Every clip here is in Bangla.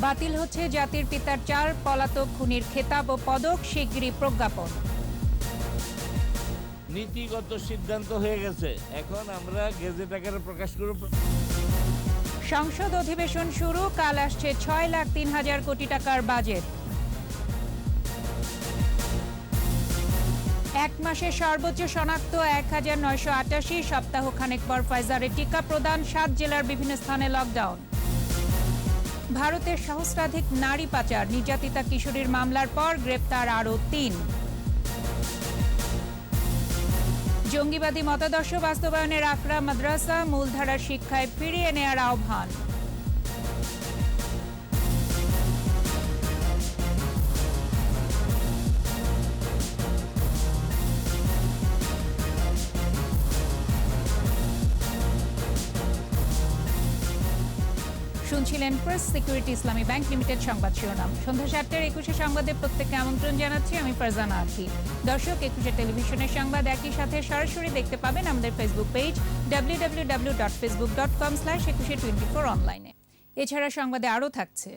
বাতিল হচ্ছে জাতির পিতার 4 পলাতক খুনির খেতাব ও পদক, শিগগিরই প্রজ্ঞাপন। নীতিগত সিদ্ধান্ত হয়ে গেছে, এখন আমরা গেজেট আকারে প্রকাশ করব। সংসদ অধিবেশন শুরু, কাল আসছে 6,03,000 কোটি টাকার বাজেট। এক মাসে সর্বোচ্চ শনাক্ত 1,988, সপ্তাহখানেক পর ফাইজারের টিকা প্রদান, 7 জেলার বিভিন্ন স্থানে লকডাউন। ভারতের সহস্রাধিক নারী পাচার, নির্যাতিতা কিশোরীর মামলার পর গ্রেপ্তার আরও 3। জঙ্গিবাদী মতাদর্শ বাস্তবায়নের আকরা মাদ্রাসা, মূলধারার শিক্ষায় ফিরিয়ে নেয়ার আহ্বান। শুনছিলেন প্রেস সিকিউরিটি ইসলামী ব্যাংক লিমিটেড সংবাদ শিরোনাম। সন্ধ্যা 7টার 21 সংবাদে প্রত্যেককে আমন্ত্রণ জানাচ্ছি আমি ফারজানা আখি। দর্শক, 21 টেলিভিশনের সংবাদ একই সাথে সরাসরি দেখতে পাবেন আমাদের ফেসবুক পেজ www.facebook.com/2124 অনলাইনে। এছাড়া সংবাদে আরও থাকছে: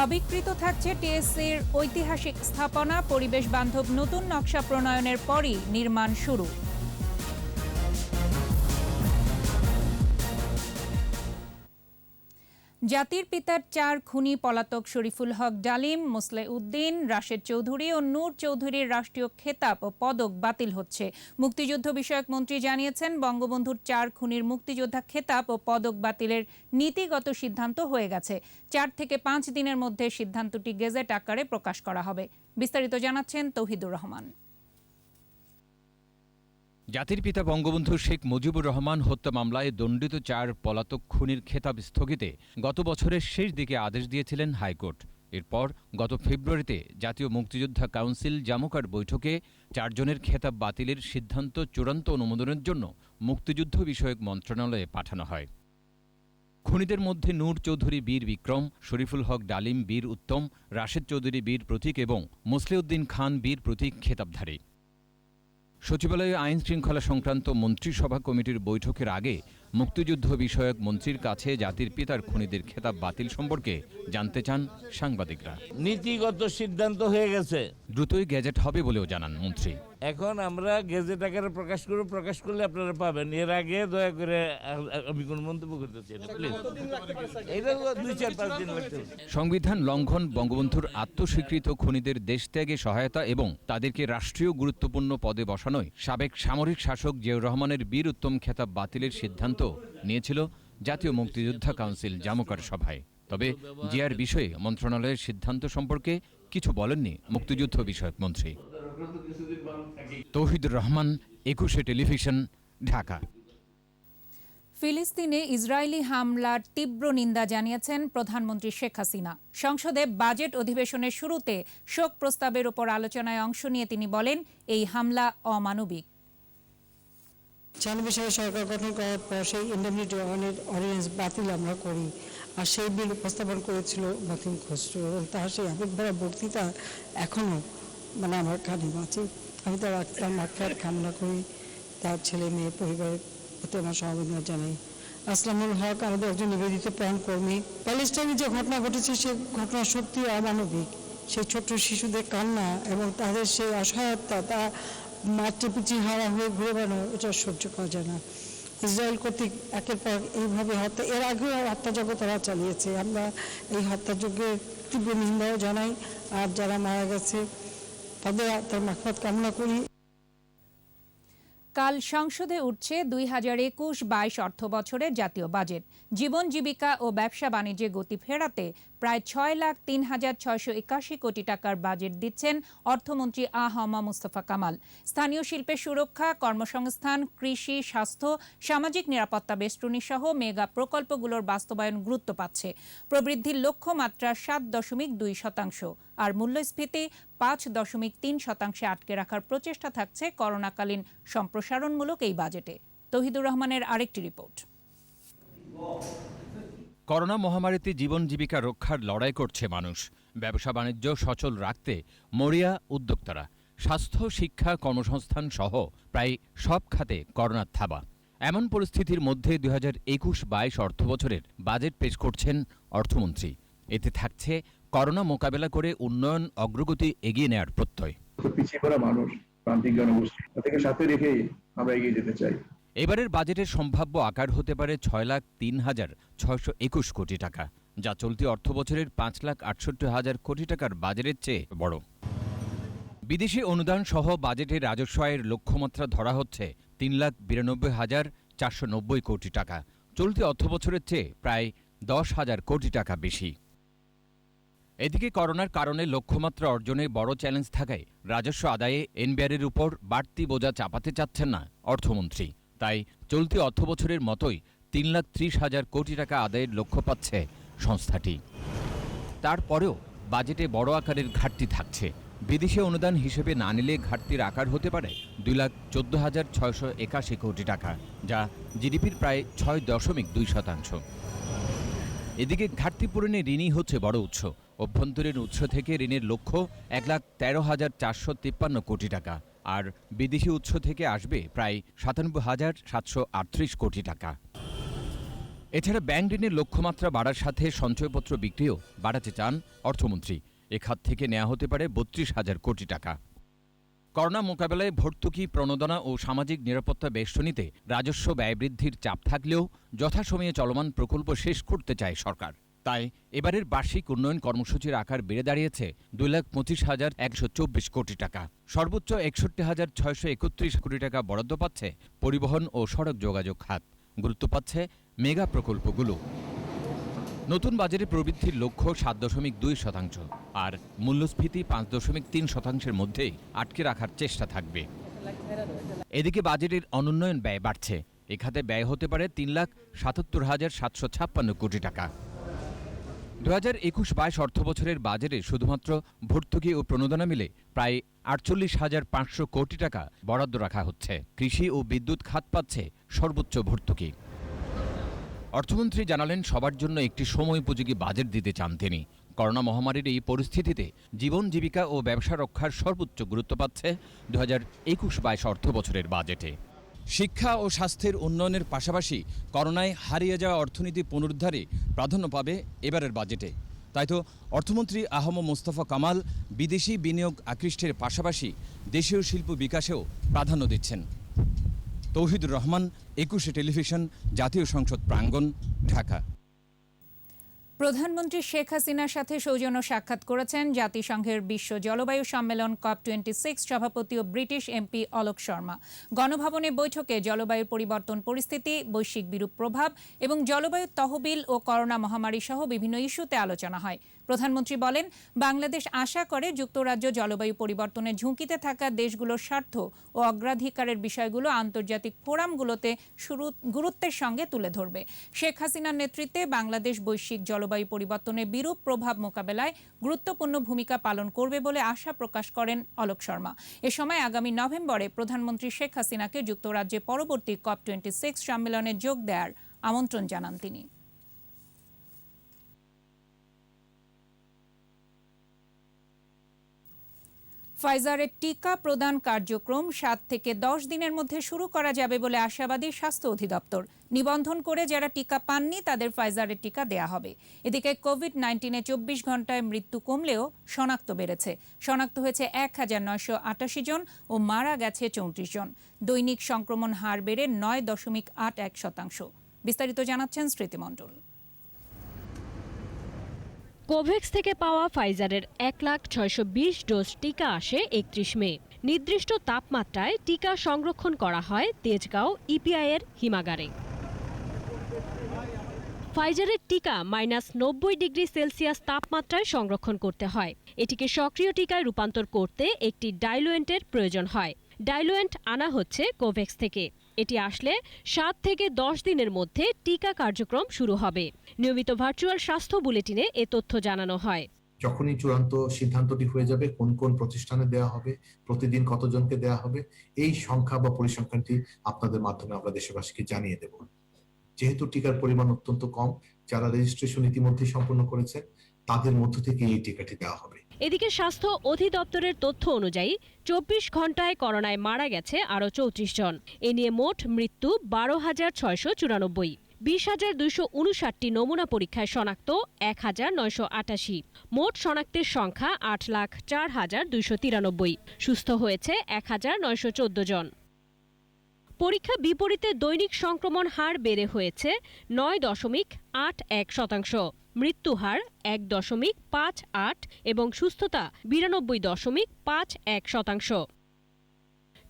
অবিকৃত থাকছে টিএসসির ঐতিহাসিক স্থাপনা, পরিবেশ বান্ধব নতুন নকশা প্রণয়নের পরই নির্মাণ শুরু। জাতির পিতার 4 খুনি পলাতক শরীফুল হক ডালিম, মোসলে উদ্দিন, রাশেদ চৌধুরী ও নূর চৌধুরীর রাষ্ট্রীয় খেতাব ও পদক বাতিল হচ্ছে। মুক্তিযুদ্ধ বিষয়ক মন্ত্রী জানিয়েছেন, বঙ্গবন্ধুর 4 খুনির মুক্তিযোদ্ধা খেতাব ও পদক বাতিলের নীতিগত সিদ্ধান্ত হয়ে গেছে। 4 থেকে 5 দিনের মধ্যে সিদ্ধান্তটি গেজেট আকারে প্রকাশ করা হবে। বিস্তারিত জানাচ্ছেন তৌহিদুর রহমান। জাতির পিতা বঙ্গবন্ধু শেখ মুজিবুর রহমান হত্যা মামলায় দণ্ডিত 4 পলাতক খুনির খেতাব স্থগিতে গত বছরের শেষ দিকে আদেশ দিয়েছিলেন হাইকোর্ট। এরপর গত ফেব্রুয়ারিতে জাতীয় মুক্তিযোদ্ধা কাউন্সিল জামুকার বৈঠকে 4 জনের খেতাব বাতিলের সিদ্ধান্ত চূড়ান্ত অনুমোদনের জন্য মুক্তিযুদ্ধ বিষয়ক মন্ত্রণালয়ে পাঠানো হয়। খুনিদের মধ্যে নূর চৌধুরী বীর বিক্রম, শরীফুল হক ডালিম বীর উত্তম, রাশেদ চৌধুরী বীর প্রতীক এবং মোসলেউদ্দিন খান বীর প্রতীক খেতাবধারী। সচিবালয়ে আইন শৃঙ্খলা সংক্রান্ত মন্ত্রিসভা কমিটির বৈঠকের আগে মুক্তিযুদ্ধ বিষয়ক মন্ত্রীর কাছে জাতির পিতার খুনিদের খেতাব বাতিল সম্পর্কে জানতে চান সাংবাদিকরা। নীতিগত সিদ্ধান্ত হয়ে গেছে, দ্রুতই গেজেট হবে বলেও জানান মন্ত্রী। এখন আমরা গেজেট আকারে প্রকাশ করব, প্রকাশ করলে আপনারা পাবেন। এর আগে দয়া করে আমি কোনো মন্তব্য করতেছি না, প্লিজ। এটা 2-4-5 দিন লাগতে। সংবিধান লঙ্ঘন, বঙ্গবন্ধুর আত্মস্বীকৃত খুনিদের দেশত্যাগে সহায়তা এবং তাদেরকে রাষ্ট্রীয় গুরুত্বপূর্ণ পদে বসানোয় সাবেক সামরিক শাসক জিয়াউর রহমানের বীর উত্তম খেতাব বাতিলের সিদ্ধান্ত নিয়েছিল জাতীয় মুক্তিযোদ্ধা কাউন্সিল জামুকার সভায়। তবে জিয়ার বিষয়ে মন্ত্রণালয়ের সিদ্ধান্ত সম্পর্কে কিছু বলেননি মুক্তিযুদ্ধ বিষয়ক মন্ত্রী। তৌহিদুর রহমান, 21 টেলিভিশন, ঢাকা। ফিলিস্তিনে ইসরায়েলি হামলার তীব্র নিন্দা জানিয়েছেন প্রধানমন্ত্রী শেখ হাসিনা। সংসদে বাজেট অধিবেশনের শুরুতে শোক প্রস্তাবের উপর আলোচনায় অংশ নিয়ে তিনি বলেন, এই হামলা অমানবিক। 96 সালে সরকার গঠন করার পর সেই ইন্ডেমনিটি অর্ডিন্যান্স বাতিল আমরা করি, আর সেই বিল উপস্থাপন করেছিল মতিন খসরু, এবং তার সেই আবেগভরা বক্তৃতা এখনও আমার কানে বাঁচে। আমি তার মাগফিরাত কামনা করি, তার ছেলে মেয়ে পরিবারের প্রতি আমার সমবেদনা জানাই। আসলামুল হক আমাদের একজন নিবেদিত প্রাণ কর্মী। প্যালেস্টাইনে যে ঘটনা ঘটেছে সে ঘটনা সত্যি অমানবিক। সেই ছোট্ট শিশুদের কান্না এবং তাদের সেই অসহায়তা, তা মাতৃপিতৃ হারা হয়ে ঘুরে বেড়ানো, এটা সহ্য করা যায় না। ইসরায়েল কর্তৃক একের পর এইভাবে হত্যা, এর আগেও হত্যাযজ্ঞ তারা চালিয়েছে। আমরা এই হত্যাযজ্ঞের তীব্র নিন্দাও জানাই, আর যারা মারা গেছে তাদের মাগফিরাত কামনা করি। কাল সংসদে উঠছে 2021-22 অর্থ বছরের জাতীয় বাজেট। জীবন জীবিকা ও ব্যবসা বাণিজ্যে গতি ফেরাতে প্রায় 6,03,681 কোটি টাকার বাজেট দিচ্ছেন অর্থমন্ত্রী আ.হ.ম মুস্তফা কামাল। স্থানীয় শিল্পের সুরক্ষা, কর্মসংস্থান, কৃষি, স্বাস্থ্য, সামাজিক নিরাপত্তা বেষ্টনী সহ মেগা প্রকল্পগুলোর বাস্তবায়ন গুরুত্ব পাচ্ছে। প্রবৃদ্ধির লক্ষ্যমাত্রা 7.2%, আর মূল্যস্ফীতি 5.3% আটকে রাখার প্রচেষ্টা থাকছে করোনাকালীন সম্প্রসারণমূলক এই বাজেটে। তৌহিদুর রহমানের আরেকটি রিপোর্ট। করোনা মহামারীতে জীবন জীবিকা রক্ষার লড়াই করছে মানুষ। ব্যবসা বাণিজ্য সচল রাখতে মরিয়া উদ্যোক্তারা। স্বাস্থ্য, শিক্ষা, কর্মসংস্থান সহ প্রায় সব খাতে করোনার থাবা। এমন পরিস্থিতির মধ্যে 2021-22 অর্থবছরের বাজেট পেশ করছেন অর্থমন্ত্রী। এতে থাকছে করোনা মোকাবেলা করে উন্নয়ন অগ্রগতি এগিয়ে নেওয়ার প্রত্যয়। পিছিয়ে পড়া মানুষ, প্রান্তিক জনগোষ্ঠী তাদেরকে সাথে রেখেই আমরা এগিয়ে যেতে চাই। এবারের বাজেটের সম্ভাব্য আকার হতে পারে 6,03,621 কোটি টাকা, যা চলতি অর্থবছরের 5,68,000 কোটি টাকার বাজেটের চেয়ে বড়। বিদেশি অনুদান সহ বাজেটে রাজস্ব আয়ের লক্ষ্যমাত্রা ধরা হচ্ছে 3,92,490 কোটি টাকা, চলতি অর্থবছরের চেয়ে প্রায় 10,000 কোটি টাকা বেশি। এদিকে করোনার কারণে লক্ষ্যমাত্রা অর্জনে বড় চ্যালেঞ্জ থাকায় রাজস্ব আদায়ে এনবিআরের উপর বাড়তি বোঝা চাপাতে চাচ্ছেন না অর্থমন্ত্রী। তাই চলতি অর্থবছরের মতোই 3,30,000 কোটি টাকা আদায়ের লক্ষ্য পাচ্ছে সংস্থাটি। তারপরেও বাজেটে বড় আকারের ঘাটতি থাকছে। বিদেশি অনুদান হিসেবে না নিলে ঘাটতির আকার হতে পারে 2,14,681 কোটি টাকা, যা জিডিপির প্রায় 6.2%। এদিকে ঘাটতি পূরণে ঋণই হচ্ছে বড় উৎস। অভ্যন্তরীণ উৎস থেকে ঋণের লক্ষ্য 1,13,453 কোটি টাকা, আর বিদেশি উৎস থেকে আসবে প্রায় 97,738 কোটি টাকা। এছাড়া ব্যাংক ঋণের লক্ষ্যমাত্রা বাড়ার সাথে সঞ্চয়পত্র বিক্রিও বাড়াতে চান অর্থমন্ত্রী। এ খাত থেকে নেওয়া হতে পারে 32,000 কোটি টাকা। করোনা মোকাবেলায় ভর্তুকি, প্রণোদনা ও সামাজিক নিরাপত্তা বেষ্টনীতে রাজস্ব ব্যয় বৃদ্ধির চাপ থাকলেও যথাসময়ে চলমান প্রকল্প শেষ করতে চায় সরকার। তাই এবারের বার্ষিক উন্নয়ন কর্মসূচির আকার বেড়ে দাঁড়িয়েছে 2,25,124 কোটি টাকা। সর্বোচ্চ 61,631 কোটি টাকা বরাদ্দ পাচ্ছে পরিবহন ও সড়ক যোগাযোগ খাত। গুরুত্ব পাচ্ছে মেগা প্রকল্পগুলো। নতুন বাজেটে প্রবৃদ্ধির লক্ষ্য 7.2%, আর মূল্যস্ফীতি 5.3%-এর মধ্যেই আটকে রাখার চেষ্টা থাকবে। এদিকে বাজেটের অনুন্নয়ন ব্যয় বাড়ছে। এ খাতে ব্যয় হতে পারে 3,77,756 কোটি টাকা। 2021-22 অর্থবছরের বাজেটে শুধুমাত্র ভর্তুকি ও প্রণোদনা মিলে প্রায় 48,500 কোটি টাকা বরাদ্দ রাখা হচ্ছে। কৃষি ও বিদ্যুৎ খাত পাচ্ছে সর্বোচ্চ ভর্তুকি। অর্থমন্ত্রী জানালেন, সবার জন্য একটি সময়োপযোগী বাজেট দিতে চান তিনি। করোনা মহামারীর এই পরিস্থিতিতে জীবন জীবিকা ও ব্যবসা রক্ষার সর্বোচ্চ গুরুত্ব পাচ্ছে 2021-22 অর্থবছরের বাজেটে। শিক্ষা ও স্বাস্থ্যের উন্নয়নের পাশাপাশি করোনায় হারিয়ে যাওয়া অর্থনীতি পুনরুদ্ধারে প্রাধান্য পাবে এবারের বাজেটে। তাই তো অর্থমন্ত্রী আহম মোস্তফা কামাল বিদেশি বিনিয়োগ আকৃষ্টের পাশাপাশি দেশীয় শিল্প বিকাশেও প্রাধান্য দিচ্ছেন। তৌহিদুর রহমান, 21 টেলিভিশন, জাতীয় সংসদ প্রাঙ্গণ, ঢাকা। প্রধানমন্ত্রী শেখ হাসিনার সাথে সৌজন্য সাক্ষাৎ করেছেন জাতিসংঘের বিশ্ব জলবায়ু সম্মেলন COP26 সভাপতি ও ব্রিটিশ এমপি অলোক শর্মা। গণভবনে বৈঠকে জলবায়ু পরিবর্তন পরিস্থিতি, বৈশ্বিক বিরূপ প্রভাব এবং জলবায়ু তহবিল ও করোনা মহামারী সহ বিভিন্ন ইস্যুতে আলোচনা হয়। প্রধানমন্ত্রী বলেন, বাংলাদেশ আশা করে যুক্তরাজ্য জলবায়ু পরিবর্তনের ঝুঁকিতে থাকা দেশগুলোর স্বার্থ ও অগ্রাধিকারের বিষয়গুলো আন্তর্জাতিক ফোরামগুলোতে গুরুত্বের সঙ্গে তুলে ধরবে। শেখ হাসিনার নেতৃত্বে বাংলাদেশ বৈশ্বিক জলবায়ু পরিবর্তনের বিরূপ প্রভাব মোকাবেলায় গুরুত্বপূর্ণ ভূমিকা পালন করবে বলে আশা প্রকাশ করেন অলোক শর্মা। এ সময় আগামী নভেম্বরে প্রধানমন্ত্রী শেখ হাসিনাকে যুক্তরাজ্যে পরবর্তী COP26 সম্মেলনে যোগ দেওয়ার আমন্ত্রণ জানান তিনি। ফাইজারের টিকা প্রদান কার্যক্রম 7 থেকে 10 দিনের মধ্যে শুরু করা যাবে বলে আশাবাদী স্বাস্থ্য অধিদপ্তর। নিবন্ধন করে যারা টিকা পাননি তাদের ফাইজারের টিকা দেয়া হবে। এদিকে কোভিড-19-এ 24 ঘন্টায় মৃত্যু কমলেও শনাক্ত বেড়েছে। শনাক্ত হয়েছে 1,988 জন ও মারা গেছে 34 জন। দৈনিক সংক্রমণ হার বেড়ে 9.81%। বিস্তারিত জানাচ্ছেন স্মৃতি মণ্ডল। কোভ্যাক্স থেকে পাওয়া ফাইজারের 1,620 ডোজ টিকা আসে 31 মে। নির্দিষ্ট তাপমাত্রায় টিকা সংরক্ষণ করা হয় তেজগাঁও ইপিআইয়ের হিমাগারে। ফাইজারের টিকা -90 ডিগ্রি সেলসিয়াস তাপমাত্রায় সংরক্ষণ করতে হয়। এটিকে সক্রিয় টিকায় রূপান্তর করতে একটি ডাইলুয়েন্টের প্রয়োজন হয়। ডাইলুয়েন্ট আনা হচ্ছে কোভ্যাক্স থেকে। এটি আসলে 7 থেকে 10 দিনের মধ্যে টিকা কার্যক্রম শুরু হবে। নিয়মিত ভার্চুয়াল স্বাস্থ্য বুলেটিনে এ তথ্য জানানো হয়। যখনই চূড়ান্ত সিদ্ধান্তটি হয়ে যাবে কোন কোন প্রতিষ্ঠানে দেওয়া হবে, প্রতিদিন কতজনকে দেওয়া হবে, এই সংখ্যা বা পরিসংখ্যানটি আপনাদের মাধ্যমে আমরা দেশবাসীকে জানিয়ে দেব। যেহেতু টিকার পরিমাণ অত্যন্ত কম, যারা রেজিস্ট্রেশন ইতিমধ্যে সম্পন্ন করেছেন তাদের মধ্য থেকে এই টিকাটি দেওয়া হবে। এদিকে স্বাস্থ্য অধিদপ্তরের তথ্য অনুযায়ী ২৪ ঘন্টায় করোনায় মারা গেছে আরও ৩৪ জন। এ নিয়ে মোট মৃত্যু ১২,৬৯৪। ২০,২৫৯টি নমুনা পরীক্ষায় শনাক্ত ১,৯৮৮। মোট শনাক্তের সংখ্যা ৮,০৪,২৯৩। সুস্থ হয়েছে ১,৯১৪ জন। পরীক্ষা বিপরীতে দৈনিক সংক্রমণ হার বেড়ে হয়েছে ৯.৮১%। মৃত্যু হার ১.৫৮ এবং সুস্থতা ৯২.৫১%।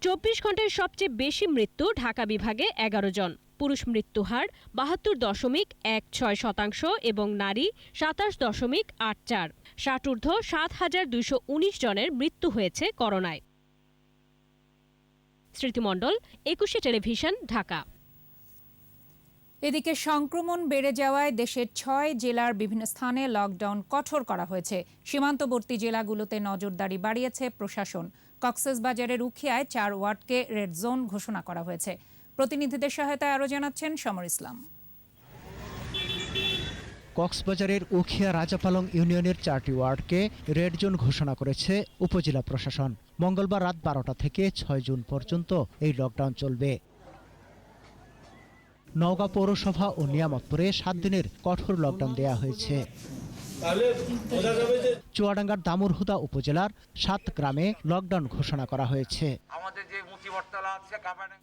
২৪ ঘন্টায় সবচেয়ে বেশি মৃত্যু ঢাকা বিভাগে ১১ জন। পুরুষ মৃত্যু হার ৭২.১৬% এবং নারী ২৭.৮৪। ষাটোর্ধ্ব ৭,২১৯ জনের মৃত্যু হয়েছে করোনায়। স্মৃতিমণ্ডল, ২১শে টেলিভিশন, ঢাকা। এদিকে সংক্রমণ বেড়ে যাওয়ায় দেশের ৬ জেলার বিভিন্ন স্থানে লকডাউন কঠোর করা হয়েছে। সীমান্তবর্তী জেলাগুলোতে নজরদারি বাড়িয়েছে প্রশাসন। কক্সবাজারের উখিয়ায় ৪ ওয়ার্ডকে রেড জোন ঘোষণা করা হয়েছে। প্রতিনিধিদের সহায়তায় আরও জানাচ্ছেন সমর ইসলাম। কক্সবাজারের উখিয়া রাজাপালং ইউনিয়নের ৪টি ওয়ার্ডকে রেড জোন ঘোষণা করেছে উপজেলা প্রশাসন। মঙ্গলবার রাত ১২টা থেকে ৬ জুন পর্যন্ত এই লকডাউন চলবে। নওগাঁ পৌরসভা ও নিয়ামতপুরে ৭ দিনের কঠোর লকডাউন দেয়া হয়েছে। চুয়াডাঙ্গার দামুরহুদা উপজেলার ৭ গ্রামে লকডাউন ঘোষণা করা হয়েছে।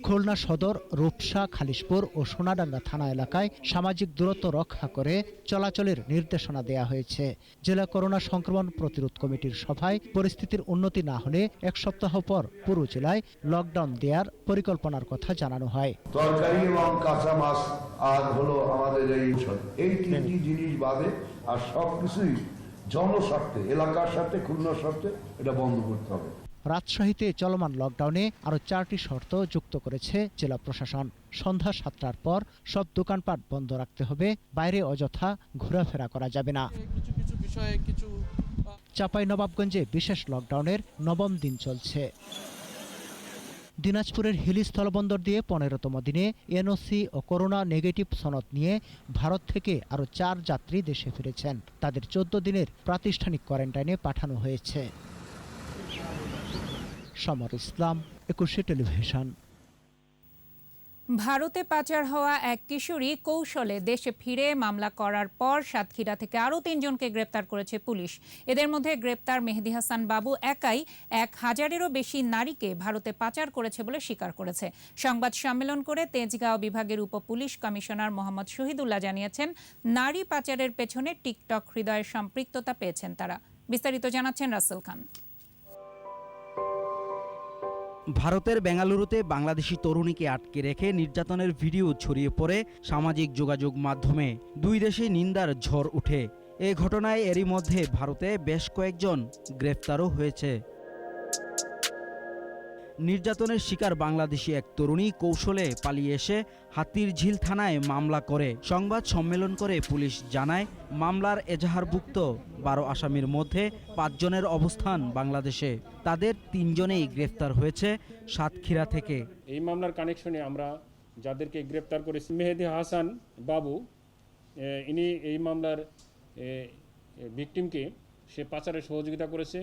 খুলনা সদর, রূপসা, খালিশপুর ও সোনাডাঙ্গা থানা এলাকায় সামাজিক দূরত্ব রক্ষা করে চলাচলের নির্দেশনা দেয়া হয়েছে। জেলা করোনা সংক্রমণ প্রতিরোধ কমিটির সভায় পরিস্থিতির উন্নতি না হলে ১ সপ্তাহ পর পুরো জেলায় লকডাউন দেওয়ার পরিকল্পনার কথা জানানো হয়। তরকারি এবং কাঁচা মাছ আর হলো আমাদের এই তিনটি জিনিস বাদে আর সবকিছুই জনস্বার্থে, এলাকার সাথে, খুলনার স্বার্থে এটা বন্ধ করতে হবে। রাজশাহীতে চলমান লকডাউনে আরও ৪টি শর্ত যুক্ত করেছে জেলা প্রশাসন। সন্ধ্যা ৭টার পর সব দোকানপাট বন্ধ রাখতে হবে, বাইরে অযথা ঘোরাফেরা করা যাবে না। চাঁপাইনবাবগঞ্জে বিশেষ লকডাউনের ৯ম দিন চলছে। দিনাজপুরের হিলি স্থলবন্দর দিয়ে ১৫তম দিনে এনওসি ও করোনা নেগেটিভ সনদ নিয়ে ভারত থেকে আরও ৪ যাত্রী দেশে ফিরেছেন। তাদের ১৪ দিনের প্রাতিষ্ঠানিক কোয়ারেন্টাইনে পাঠানো হয়েছে। সমর ইসলাম, ২১শে টেলিভিশন। ভারতে পাচার হওয়া এক কিশোরী কৌশলে দেশে ফিরে মামলা করার পর সাতক্ষীরা থেকে আরও ৩ জনকে গ্রেপ্তার করেছে পুলিশ। এদের মধ্যে গ্রেপ্তার মেহেদী হাসান বাবু একাই ১,০০০-এরও বেশি নারীকে ভারতে পাচার করেছে বলে স্বীকার করেছে। সংবাদ সম্মেলন করে তেজগাঁও বিভাগের উপপুলিশ কমিশনার মোহাম্মদ শহীদুল্লাহ জানিয়েছেন, নারী পাচারের পেছনে টিকটক হৃদয়ের সম্পৃক্ততা পেয়েছেন তারা। বিস্তারিত জানাচ্ছেন রাসেল খান। ভারতের বেঙ্গালুরুতে বাংলাদেশি তরুণীকে আটকে রেখে নির্যাতনের ভিডিও ছড়িয়ে পড়ে সামাজিক যোগাযোগ মাধ্যমে। দুই দেশে নিন্দার ঝড় ওঠে। এ ঘটনায় এরই মধ্যে ভারতে বেশ কয়েকজন গ্রেফতারও হয়েছে। নির্যাতনের শিকার বাংলাদেশি এক তরুণী কৌশলে পালিয়ে এসে হাতিরঝিল থানায় মামলা করে। সংবাদ সম্মেলন করে পুলিশ জানায়, মামলার এজাহারভুক্ত ১২ আসামির মধ্যে ৫ জনের অবস্থান বাংলাদেশে। তাদের ৩ জনেই গ্রেফতার হয়েছে সাতক্ষীরা থেকে। এই মামলার কানেকশনে আমরা যাদেরকে গ্রেফতার করেছি, মেহেদী হাসান বাবু, ইনি এই মামলার ভিকটিমকে সে পাচারে সহযোগিতা করেছে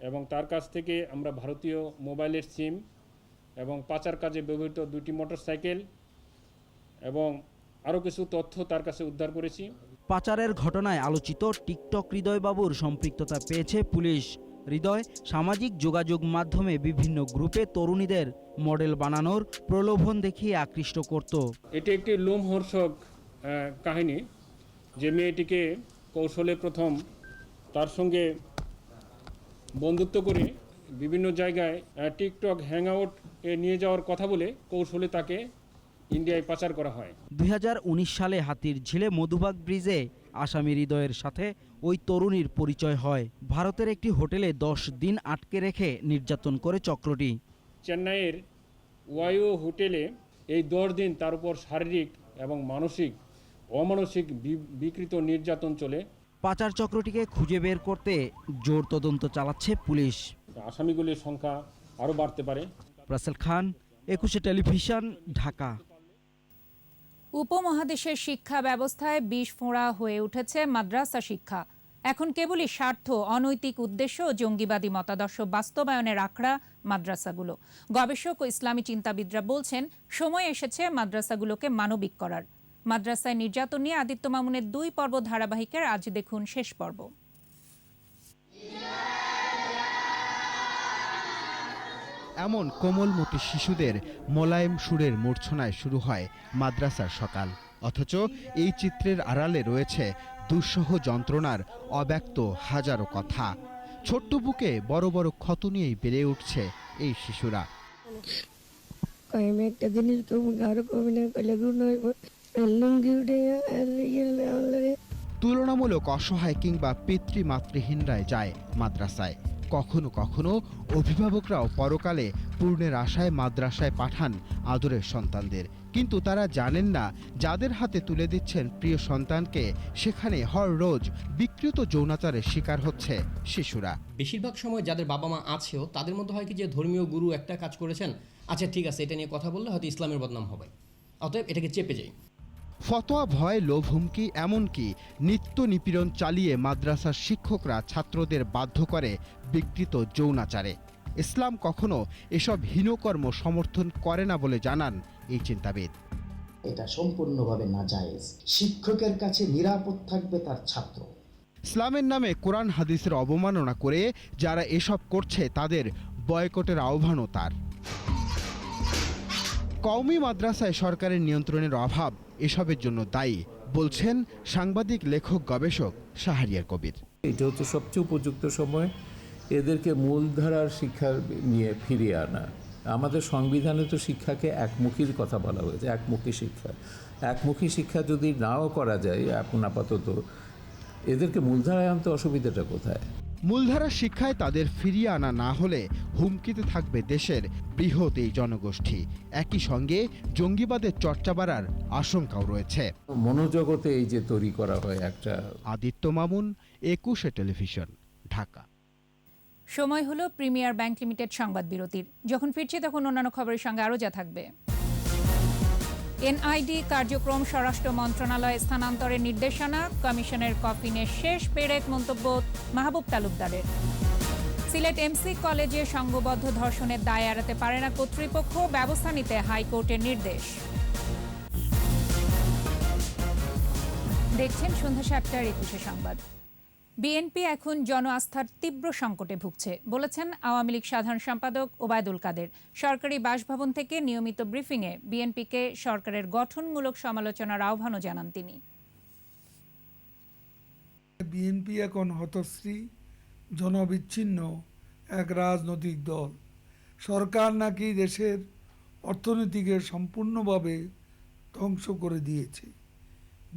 এবং তার কাছ থেকে আমরা ভারতীয় মোবাইলের সিম এবং পাচার কাজে ব্যবহৃত 2টি মোটরসাইকেল এবং আরও কিছু তথ্য তার কাছে উদ্ধার করেছি। পাচারের ঘটনায় আলোচিত টিকটক হৃদয় বাবুর সম্পৃক্ততা পেয়েছে পুলিশ। হৃদয় সামাজিক যোগাযোগ মাধ্যমে বিভিন্ন গ্রুপে তরুণীদের মডেল বানানোর প্রলোভন দেখিয়ে আকৃষ্ট করত। এটি একটি লোমহর্ষক কাহিনী, যে মেয়েটিকে কৌশলে প্রথম তার সঙ্গে বন্ধুত্ব করে বিভিন্ন জায়গায় টিকটক হ্যাংআউট এ নিয়ে যাওয়ার কথা বলে কৌশলে তাকে ইন্ডিয়ায় পাচার করা হয়। ২০১৯ সালে হাতিরঝিলে মধুবাগ ব্রিজে আসামি হৃদয়ের সাথে ওই তরুণীর পরিচয় হয়। ভারতের একটি হোটেলে ১০ দিন আটকে রেখে নির্যাতন করে চক্রটি। চেন্নাইয়ের ওয়াইও হোটেলে এই ১০ দিন তার উপর শারীরিক এবং মানসিক অমানসিক বিকৃত নির্যাতন চলে। পাচার চক্রটিকে খুঁজে বের করতে জোর তদন্ত চালাচ্ছে পুলিশ। আসামিগুলির সংখ্যা আরও বাড়তে পারে। রাসেল খান, ২১শে টেলিভিশন, ঢাকা। উপমহাদেশের শিক্ষা ব্যবস্থায় বিষ ফোঁড়া হয়ে উঠেছে মাদ্রাসা শিক্ষা। এখন কেবলই স্বার্থ, অনৈতিক উদ্দেশ্য ও জঙ্গিবাদী মতাদর্শ বাস্তবায়নের আখড়া মাদ্রাসাগুলো। গবেষক ও ইসলামী চিন্তাবিদরা বলছেন, সময় এসেছে মাদ্রাসাগুলোকে মানবিক করার। মাদ্রাসায় নির্যাতন নিয়ে আদিত্য মামুনের 2 পর্ব ধারাবাহিকের আজ দেখুন শেষ পর্ব। এমন কোমলমতি শিশুদের মোলায়েম সুরের মূর্ছনায় শুরু হয় মাদ্রাসার সকাল, অথচ এই চিত্রের আড়ালে রয়েছে দুঃসহ যন্ত্রণার অব্যক্ত হাজারো কথা। ছোট্ট বুকে বড় বড় ক্ষত নিয়েই বেড়ে উঠছে এই শিশুরা। একটা জিনিস তুলনামূলক অসহায় কিংবা পিতৃমাতৃহীনরাই যায় মাদ্রাসায়। কখনো কখনো অভিভাবকরাও পরকালে পূর্ণের আশায় মাদ্রাসায় পাঠান আদরের সন্তানদের, কিন্তু তারা জানেন না যাদের হাতে তুলে দিচ্ছেন প্রিয় সন্তানকে, সেখানে হর রোজ বিকৃত যৌনাচারের শিকার হচ্ছে শিশুরা। বেশিরভাগ সময় যাদের বাবা মা আছেও তাদের মধ্যে হয় কি যে ধর্মীয় গুরু একটা কাজ করেছেন, আচ্ছা ঠিক আছে এটা নিয়ে কথা বললে হয়তো ইসলামের বদনাম হবে, অতএব এটাকে চেপে যাই। ফতোয়া, ভয়, লোভ, হুমকি, এমনকি নিত্য নিপীড়ন চালিয়ে মাদ্রাসার শিক্ষকরা ছাত্রদের বাধ্য করে বিকৃত যৌনাচারে। ইসলাম কখনো এসব হীনকর্ম সমর্থন করে না বলে জানান এই চিন্তাবিদ। এটা সম্পূর্ণভাবে নাজায়েজ। শিক্ষকের কাছে নিরাপদ থাকবে তার ছাত্র। ইসলামের নামে কোরআন হাদিসের অবমাননা করে যারা এসব করছে তাদের বয়কটের আহ্বানও তার। কওমি মাদ্রাসায় সরকারের নিয়ন্ত্রণের অভাব এসবের জন্য দায়ী বলছেন সাংবাদিক, লেখক, গবেষক শাহরিয়ার কবির। এটা হচ্ছে সবচেয়ে উপযুক্ত সময় এদেরকে মূলধারার শিক্ষা নিয়ে ফিরিয়ে আনা। আমাদের সংবিধানে তো শিক্ষাকে একমুখীর কথা বলা হয়েছে, একমুখী শিক্ষা। একমুখী শিক্ষা যদি নাও করা যায় এখন আপাতত, এদেরকে মূলধারায় আনতে অসুবিধাটা কোথায়? মূলধারার শিক্ষায় তাদের ফিরিয়ে আনা না হলে হুমকিতে থাকবে দেশের বৃহৎ এই জনগোষ্ঠী। একই সঙ্গে জঙ্গিবাদের চর্চা বাড়ার আশঙ্কাও রয়েছে। মনোজগতে এই যে তৈরি করা হয় একটা। আদিত্য মামুন, 21 টেলিভিশন, ঢাকা। সময় হলো প্রিমিয়ার ব্যাংক লিমিটেড সংবাদ বিরতির। যখন ফিরছি তখন অন্যান্য খবরের সঙ্গে আরও যা থাকবে। এনআইডি কার্যক্রম স্বরাষ্ট্র মন্ত্রণালয়ে স্থানান্তরের নির্দেশনা, কমিশনের কফিনের শেষ পেরেক মন্তব্য মাহবুব তালুকদারের। সিলেট এমসি কলেজে সংঘবদ্ধ ধর্ষণের দায় এড়াতে পারে না কর্তৃপক্ষ, ব্যবস্থা নিতে হাইকোর্টের নির্দেশ। দেখছেন সন্ধ্যা 7টার 21 সংবাদ। বিএনপি এখন জন আস্থার তীব্র সংকটে ভুগছে বলেছেন আওয়ামী লীগ সাধারণ সম্পাদক ওবায়দুল কাদের। সরকারি বাসভবন থেকে নিয়মিত ব্রিফিংয়ে বিএনপিকে সরকারের গঠনমূলক সমালোচনার আহ্বানও জানান তিনি। বিএনপি এখন হতশ্রী, জনবিচ্ছিন্ন এক রাজনৈতিক দল। সরকার নাকি দেশের অর্থনীতিকে সম্পূর্ণভাবে ধ্বংস করে দিয়েছে।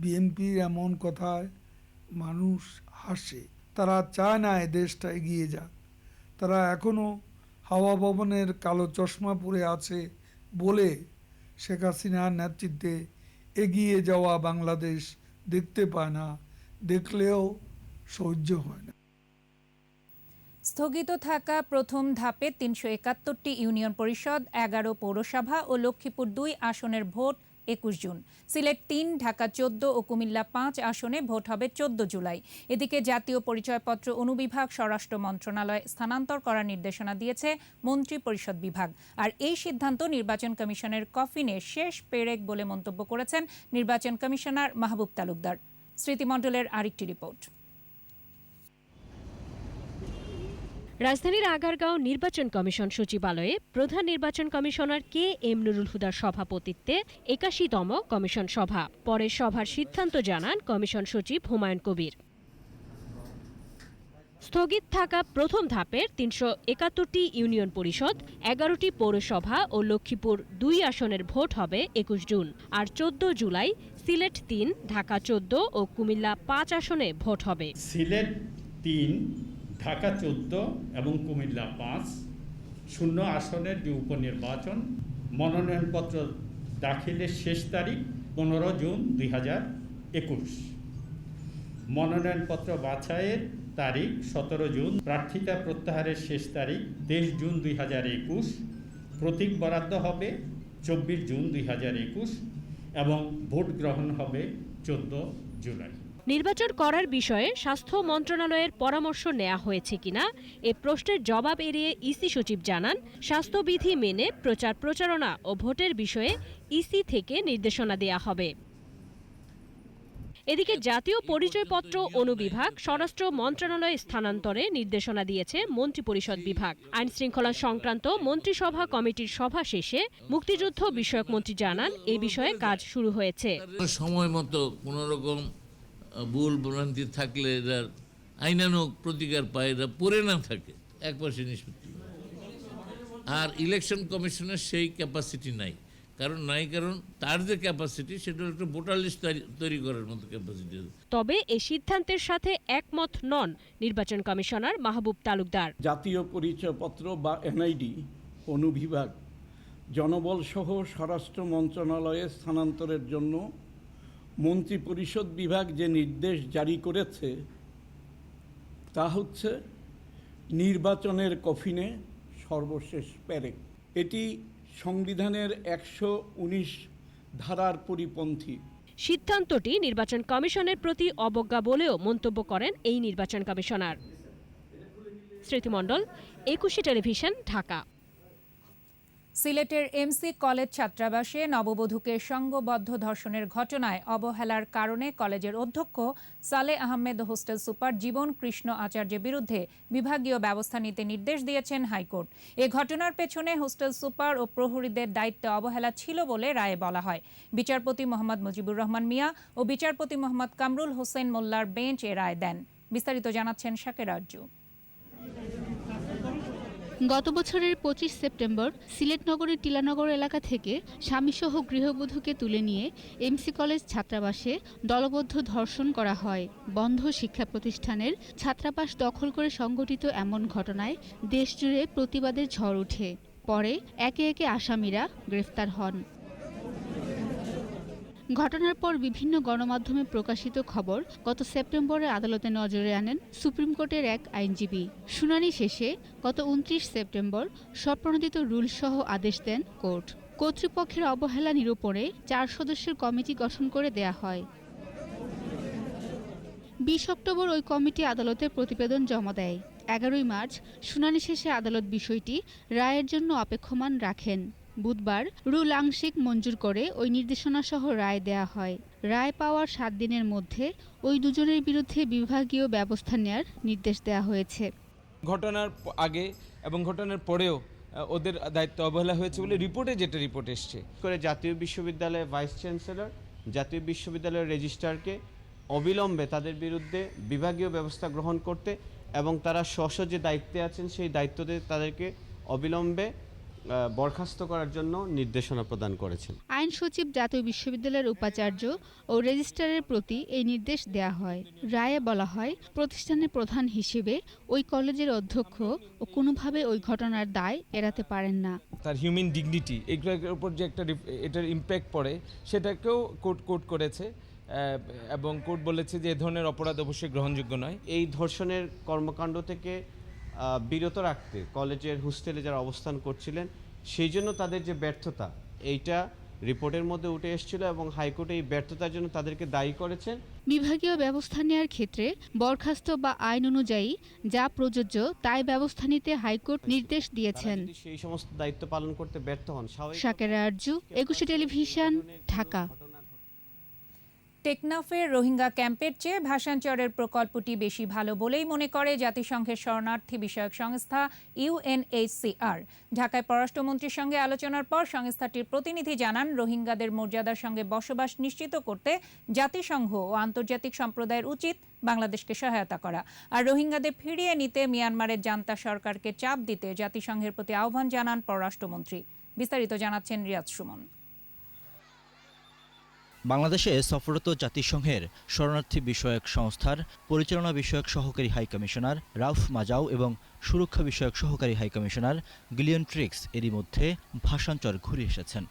বিএনপির এমন কথায় মানুষ হাসে। তারা চায় না এ দেশটা এগিয়ে যাক। তারা এখনও হাওয়া ভবনের কালো চশমা পরে আছে বলে শেখ হাসিনার নেতৃত্বে এগিয়ে যাওয়া বাংলাদেশ দেখতে পায় না, দেখলেও সহ্য হয় না। স্থগিত থাকা প্রথম ধাপে 371টি ইউনিয়ন পরিষদ, 11 পৌরসভা ও লক্ষ্মীপুর 2 আসনের ভোট 21 জুন। সিলেট 3, ঢাকা 14 ও কুমিল্লা 5 আসনে ভোট হবে 14 জুলাই। এদিকে জাতীয় পরিচয়পত্র অনুবিভাগ স্বরাষ্ট্র মন্ত্রণালয়ে স্থানান্তর করার নির্দেশনা দিয়েছে মন্ত্রী পরিষদ বিভাগ। আর এই সিদ্ধান্ত নির্বাচন কমিশনের কফিনে শেষ পেরেক বলে মন্তব্য করেছেন নির্বাচন কমিশনার মাহবুব তালুকদার। স্মৃতিমণ্ডলের আরেকটি রিপোর্ট। রাজধানীর আগারগাঁও নির্বাচন কমিশন সচিবালয়ে প্রধান নির্বাচন কমিশনার KM নুরুল হুদার সভাপতিত্বে 81তম কমিশন সভা। পরে সভার সিদ্ধান্ত জানান কমিশন সচিব হুমায়ুন কবির। স্থগিত থাকা প্রথম ধাপের 371টি ইউনিয়ন পরিষদ, 11টি পৌরসভা ও লক্ষ্মীপুর 2 আসনের ভোট হবে 21 জুন। আর 14 জুলাই সিলেট 3, ঢাকা 14 ও কুমিল্লা 5 আসনে ভোট হবে। সিলেট 3, ঢাকা 14 এবং কুমিল্লা 5 শূন্য আসনের যে উপনির্বাচন, মনোনয়নপত্র দাখিলের শেষ তারিখ 15 জুন 2021, মনোনয়নপত্র বাছাইয়ের তারিখ 17 জুন, প্রার্থিতা প্রত্যাহারের শেষ তারিখ 23 জুন 2021, প্রতীক বরাদ্দ হবে 24 জুন 2021 এবং ভোট গ্রহণ হবে 14 জুলাই। নির্বাচন করার বিষয়ে স্বাস্থ্য মন্ত্রণালয়ের পরামর্শ নেওয়া হয়েছে কিনা এ প্রশ্নের জবাব এড়িয়ে ইসি সচিব জানান, স্বাস্থ্যবিধি মেনে প্রচার প্রচারণা ও ভোটের বিষয়ে ইসি থেকে নির্দেশনা দেয়া হবে। এদিকে জাতীয় পরিচয়পত্র অনুবিভাগ স্বরাষ্ট্র মন্ত্রণালয়ে স্থানান্তরে নির্দেশনা দিয়েছে মন্ত্রিপরিষদ বিভাগ। আইন শৃঙ্খলা সংক্রান্ত মন্ত্রিসভা কমিটির সভা শেষে মুক্তিযুদ্ধ বিষয়ক মন্ত্রী জানান, এ বিষয়ে কাজ শুরু হয়েছে। সময় মতো কোন রকম ভুল ভ্রান্তি থাকলে এটার আইনানুগ প্রতিকার পায়, এটা পড়ে না থাকে একপাশে নিষ্পত্তি। আর ইলেকশন কমিশনের সেই ক্যাপাসিটি নাই, কারণ তার যে ক্যাপাসিটি সেটা একটা ভোটার লিস্ট তৈরি করার মতো ক্যাপাসিটি। তবে এই সিদ্ধান্তের সাথে একমত নন নির্বাচন কমিশনার মাহবুব তালুকদার। জাতীয় পরিচয়পত্র বা এনআইডি অনুবিভাগ জনবল সহ স্বরাষ্ট্র মন্ত্রণালয়ে স্থানান্তরের জন্য মন্ত্রিপরিষদ বিভাগ যে নির্দেশ জারি করেছে তা হচ্ছে নির্বাচনের কফিনে সর্বশেষ পেরেক। এটি সংবিধানের 119 ধারার পরিপন্থী। সিদ্ধান্তটি নির্বাচন কমিশনের প্রতি অবজ্ঞা বলেও মন্তব্য করেন এই নির্বাচন কমিশনার। স্মৃতিমণ্ডল, একুশে টেলিভিশন, ঢাকা। সিলেটের এমসি কলেজ ছাত্রাবাসে নববধূকে সংঘবদ্ধ ধর্ষণের ঘটনায় অবহেলার কারণে কলেজের অধ্যক্ষ সালে আহমেদ ও হোস্টেল সুপার জীবন কৃষ্ণ আচার্যের বিরুদ্ধে বিভাগীয় ব্যবস্থা নিতে নির্দেশ দিয়েছেন হাইকোর্ট। এ ঘটনার পেছনে হোস্টেল সুপার ও প্রহরীদের দায়িত্বে অবহেলা ছিল বলে রায়ে বলা হয়। বিচারপতি মোহাম্মদ মুজিবুর রহমান মিয়া ও বিচারপতি মোহাম্মদ কামরুল হোসেন মোল্লার বেঞ্চ এ রায় দেন। বিস্তারিত জানাচ্ছেন শাকের আরজু। গত বছরের 25 সেপ্টেম্বর সিলেট নগরের টিলানগর এলাকা থেকে স্বামীসহ গৃহবধূকে তুলে নিয়ে এমসি কলেজ ছাত্রাবাসে দলবদ্ধ ধর্ষণ করা হয়। বন্ধ শিক্ষা প্রতিষ্ঠানের ছাত্রাবাস দখল করে সংঘটিত এমন ঘটনায় দেশজুড়ে প্রতিবাদের ঝড় ওঠে। পরে একে একে আসামিরা গ্রেফতার হন। ঘটনার পর বিভিন্ন গণমাধ্যমে প্রকাশিত খবর গত সেপ্টেম্বরে আদালতে নজরে আনেন সুপ্রিম কোর্টের এক আইনজীবী। শুনানি শেষে গত 29 সেপ্টেম্বর স্বপ্রণোদিত রুলসহ আদেশ দেন কোর্ট। কর্তৃপক্ষের অবহেলা নিরূপণে 4 সদস্যের কমিটি গঠন করে দেয়া হয়। 20 অক্টোবর ওই কমিটি আদালতে প্রতিবেদন জমা দেয়। 11 মার্চ শুনানি শেষে আদালত বিষয়টি রায়ের জন্য অপেক্ষমান রাখেন। বুধবার রুল আংশিক মঞ্জুর করে ওই নির্দেশনা সহ রায় দেয়া হয়। রায় পাওয়ার 7 দিনের মধ্যে ওই দুজনের বিরুদ্ধে বিভাগীয় ব্যবস্থা নেওয়ার নির্দেশ দেওয়া হয়েছে। ঘটনার আগে এবং ঘটনার পরেও ওদের দায়িত্ব অবহেলা হয়েছে বলে যেটা রিপোর্ট এসছে করে জাতীয় বিশ্ববিদ্যালয়ের ভাইস চ্যান্সেলর জাতীয় বিশ্ববিদ্যালয়ের রেজিস্ট্রারকে অবিলম্বে তাদের বিরুদ্ধে বিভাগীয় ব্যবস্থা গ্রহণ করতে এবং তারা স্ব যে দায়িত্বে আছেন সেই দায়িত্বতে তাদেরকে অবিলম্বে বরখাস্ত করার জন্য নির্দেশনা প্রদান করেছেন। আইন সচিব জাতীয় বিশ্ববিদ্যালয়ের উপাচার্য ও রেজিস্ট্রারের প্রতি এই নির্দেশ দেয়া হয়। রায়ে বলা হয়, প্রতিষ্ঠানের প্রধান হিসেবে ওই কলেজের অধ্যক্ষ ও কোনোভাবে ওই ঘটনার দায় এড়াতে পারেন না। তার হিউম্যান ডিগনিটি এগুলোর উপর যে একটা এটার ইম্প্যাক্ট পড়ে সেটাকেও কোর্ট করেছে এবং কোর্ট বলেছে যে এ ধরনের অপরাধ অবশ্যই গ্রহণযোগ্য নয়। এই ধর্ষণের কর্মকাণ্ড থেকে বিরত রাখতে কলেজের হোস্টেলে যারা অবস্থান করছিলেন সেই জন্য তাদের যে ব্যর্থতা এইটা রিপোর্টের মধ্যে উঠে এসেছিল এবং হাইকোর্টে এই ব্যর্থতার জন্য তাদেরকে দায়ী করেছেন। বিভাগীয় ব্যবস্থা নেওয়ার ক্ষেত্রে বরখাস্ত বা আইন অনুযায়ী যা প্রযোজ্য তাই ব্যবস্থা নিতে হাইকোর্ট নির্দেশ দিয়েছেন। সেই সমস্ত দায়িত্ব পালন করতে ব্যর্থ হন। শাকের আরজু, একুশে টেলিভিশন, ঢাকা। টেকনাফের রোহিঙ্গা ক্যাম্পের চেয়ে ভাসানচরের প্রকল্পটি বেশি ভালো বলেই মনে করে জাতিসংঘের শরণার্থী বিষয়ক সংস্থা UNHCR। ঢাকায় পররাষ্ট্রমন্ত্রীর সঙ্গে আলোচনার পর সংস্থাটির প্রতিনিধি জানান, রোহিঙ্গাদের মর্যাদার সঙ্গে বসবাস নিশ্চিত করতে জাতিসংঘ ও আন্তর্জাতিক সম্প্রদায়ের উচিত বাংলাদেশকে সহায়তা করা। আর রোহিঙ্গাদের ফিরিয়ে নিতে মিয়ানমারের জান্তা সরকারকে চাপ দিতে জাতিসংঘের প্রতি আহ্বান জানান পররাষ্ট্রমন্ত্রী। বিস্তারিত জানাচ্ছেন রিয়াজ সুমন। বাংলাদেশে সফররত জাতিসংঘের শরণার্থী বিষয়ক সংস্থার পরিচালনা বিষয়ক সহকারী হাই কমিশনার রাউফ মাজাও এবং সুরক্ষা বিষয়ক সহকারী হাই কমিশনার গিলিয়ন ট্রিক্স এরই মধ্যে ভাসানচর ঘুরে এসেছেন।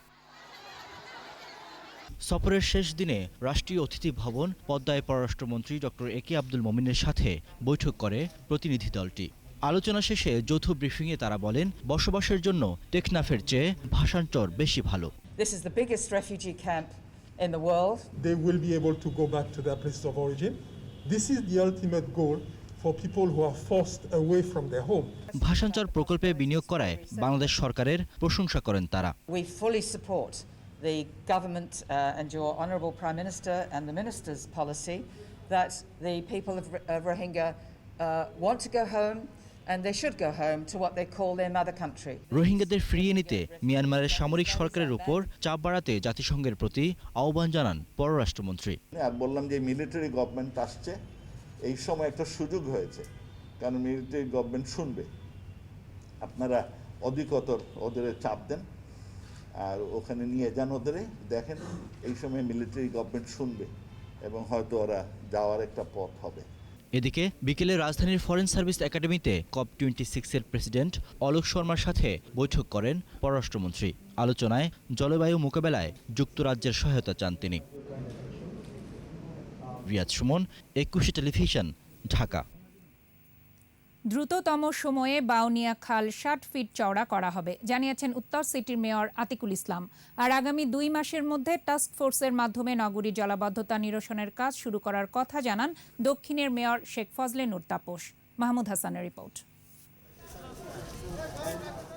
সফরের শেষ দিনে রাষ্ট্রীয় অতিথি ভবন পদ্মায় পররাষ্ট্রমন্ত্রী ডক্টর একে আব্দুল মোমিনের সাথে বৈঠক করে প্রতিনিধি দলটি। আলোচনা শেষে যৌথ ব্রিফিংয়ে তারা বলেন, বসবাসের জন্য টেকনাফের চেয়ে ভাসানচর বেশি ভালো। This is the biggest refugee camp in the world. They will be able to go back to their places of origin. This is the ultimate goal for people who are forced away from their home. ভাষান্তর প্রকল্পে বিনিয়োগ করায় বাংলাদেশ সরকারের প্রশংসা করেন তারা। We fully support the government and your Honourable Prime Minister and the Minister's policy that the people of Rohingya want to go home and they should go home to what they call their mother country. রোহিঙ্গাদের ফিরিয়ে নিতে মিয়ানমারের সামরিক সরকারের উপর চাপ বাড়াতে জাতিসংঘের প্রতি আহ্বান জানান পররাষ্ট্রমন্ত্রী। আর বললাম যে মিলিটারি গভর্নমেন্ট আসছে, এই সময় একটা সুযোগ হয়েছে, কারণ মিলিটারি গভর্নমেন্ট শুনবে। আপনারা অধিকতর ওদের চাপ দেন আর ওখানে নিয়ে যান ওদের, দেখেন এই সময় মিলিটারি গভর্নমেন্ট শুনবে এবং হয়তো ওরা যাওয়ার একটা পথ হবে। এদিকে বিকেলে রাজধানীর ফরেন সার্ভিস একাডেমিতে COP26-এর প্রেসিডেন্ট অলোক শর্মার সাথে বৈঠক করেন পররাষ্ট্রমন্ত্রী। আলোচনায় জলবায়ু মোকাবেলায় যুক্তরাজ্যের সহায়তা চান তিনি। রিয়াদ সুমন, একুশে টেলিভিশন, ঢাকা। দ্রুততম সময়ে বাউনিয়া খাল 60 ফিট চওড়া করা হবে জানিয়েছেন উত্তর সিটির মেয়র আতিকুল ইসলাম। আর আগামী 2 মাসের মধ্যে টাস্ক ফোর্সের মাধ্যমে নগরী জলাবদ্ধতা নিরসনের কাজ শুরু করার কথা জানান দক্ষিণের মেয়র শেখ ফজলে নূর তাপস। মাহমুদ হাসানের রিপোর্ট।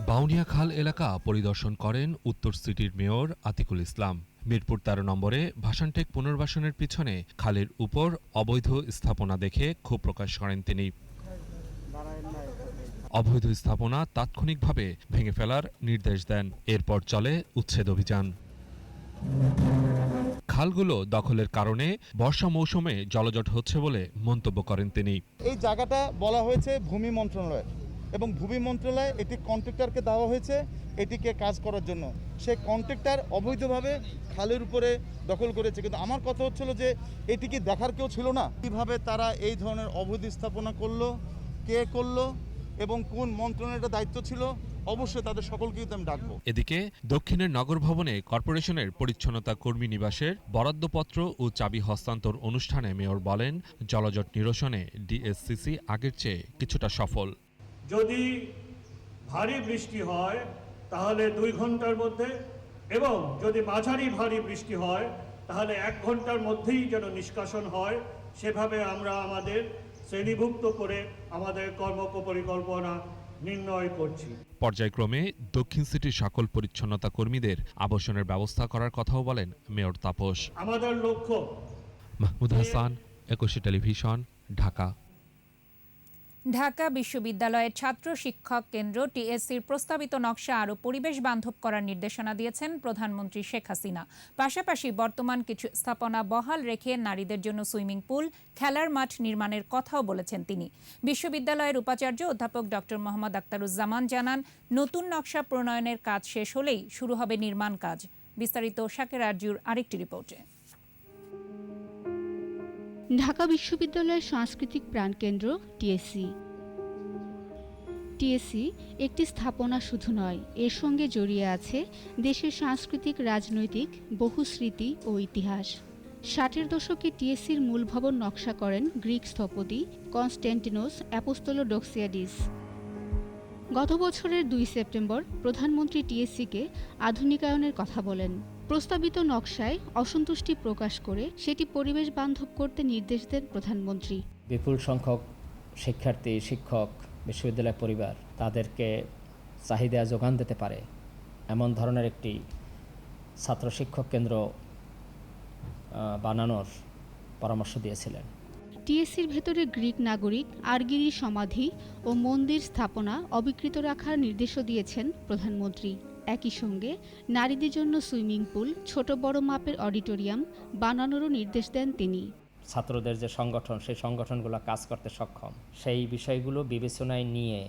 বাউনিয়া খাল এলাকা পরিদর্শন করেন উত্তর সিটির মেয়র আতিকুল ইসলাম। মিরপুর 13 নম্বরে ভাষানটেক পুনর্বাসনের পিছনে খালের উপর অবৈধ স্থাপনা দেখে ক্ষোভ প্রকাশ করেন তিনি। অবৈধ স্থাপনা তাৎক্ষণিকভাবে ভেঙে ফেলার নির্দেশ দেন। এরপর চলে উচ্ছেদ অভিযান। খালগুলো দখলের কারণে বর্ষা মৌসুমে জলজট হচ্ছে বলে মন্তব্য করেন তিনি। এই জায়গাটা বলা হয়েছে ভূমি মন্ত্রণালয় এবং ভূমি মন্ত্রণালয় এটি কন্ট্রাক্টরকে দেওয়া হয়েছে এটিকে কাজ করার জন্য। সে কন্ট্রাক্টর অবৈধভাবে খালের উপরে দখল করেছে, কিন্তু আমার কথা হচ্ছিল যে এটি কি দেখার কেউ ছিল না? কিভাবে তারা এই ধরনের অবৈধ স্থাপনা করলো, কে করলো এবং কোন মন্ত্রণালয়ের দায়িত্ব ছিল, অবশ্যই তাদের সকলকে আমি ডাকবো। এদিকে দক্ষিণের নগর ভবনে কর্পোরেশনের পরিচ্ছন্নতা কর্মী নিবাসের বরাদ্দপত্র ও চাবি হস্তান্তর অনুষ্ঠানে মেয়র বলেন, জলজট নিরসনে ডিএসসিসি আগের চেয়ে কিছুটা সফল। যদি ভারী বৃষ্টি হয় তাহলে 2 ঘন্টার মধ্যে, এবং যদি মাঝারি ভারী বৃষ্টি হয় তাহলে 1 ঘন্টার মধ্যেই যেন নিষ্কাশন হয়, সেভাবে আমরা আমাদের শ্রেণীভুক্ত করে আমাদের কর্মপরিকল্পনা নির্ণয় করছি। পর্যায়ক্রমে দক্ষিণ সিটির সকল পরিচ্ছন্নতা কর্মীদের আবাসনের ব্যবস্থা করার কথাও বলেন মেয়র তাপস। আমাদের লক্ষ্য। মাহমুদ হাসান, একুশে টেলিভিশন, ঢাকা। ঢাকা বিশ্ববিদ্যালয়ের ছাত্র শিক্ষক কেন্দ্র টিএসসির প্রস্তাবিত নকশা আরও পরিবেশ বান্ধব করার নির্দেশনা দিয়েছেন প্রধানমন্ত্রী শেখ হাসিনা। পাশাপাশি বর্তমান কিছু স্থাপনা বহাল রেখে নারীদের জন্য সুইমিং পুল, খেলার মাঠ নির্মাণের কথাও বলেছেন তিনি। বিশ্ববিদ্যালয়ের উপাচার্য অধ্যাপক ডক্টর মোহাম্মদ আখতারুজ্জামান জানান, নতুন নকশা প্রণয়নের কাজ শেষ হলেই শুরু হবে নির্মাণ কাজ। বিস্তারিত শাকের আরজুর আরেকটি রিপোর্টে। ঢাকা বিশ্ববিদ্যালয়ের সাংস্কৃতিক প্রাণকেন্দ্র টিএসসি। টিএসসি একটি স্থাপনা শুধু নয়, এর সঙ্গে জড়িয়ে আছে দেশের সাংস্কৃতিক, রাজনৈতিক বহু স্মৃতি ও ইতিহাস। 60-এর দশকে টিএসসির মূল ভবন নকশা করেন গ্রিক স্থপতি কনস্ট্যান্টিনোস অ্যাপোস্টোলোডক্সিয়াডিস। গত বছরের 2 সেপ্টেম্বর প্রধানমন্ত্রী টিএসসিকে আধুনিকায়নের কথা বলেন। প্রস্তাবিত নকশায় অসন্তুষ্টি প্রকাশ করে সেটি পরিবেশ বান্ধব করতে নির্দেশ দেন প্রধানমন্ত্রী। বিপুল সংখ্যক শিক্ষার্থী, শিক্ষক, বিশ্ববিদ্যালয় পরিবার তাদেরকে চাহিদা যোগান দিতে পারে এমন ধরনের একটি ছাত্র শিক্ষক কেন্দ্র বানানোর পরামর্শ দিয়েছিলেন। টিএসসির ভেতরে গ্রিক নাগরিক আর্গিরির সমাধি ও মন্দির স্থাপনা অবিকৃত রাখার নির্দেশও দিয়েছেন প্রধানমন্ত্রী। একই সঙ্গে নারীদের জন্য সুইমিং পুল, ছোট বড় মাপের অডিটোরিয়াম বানানোরও নির্দেশ দেন তিনি। ছাত্রদের যে সংগঠন, সেই সংগঠনগুলো কাজ করতে সক্ষম, সেই বিষয়গুলো বিবেচনায় নিয়ে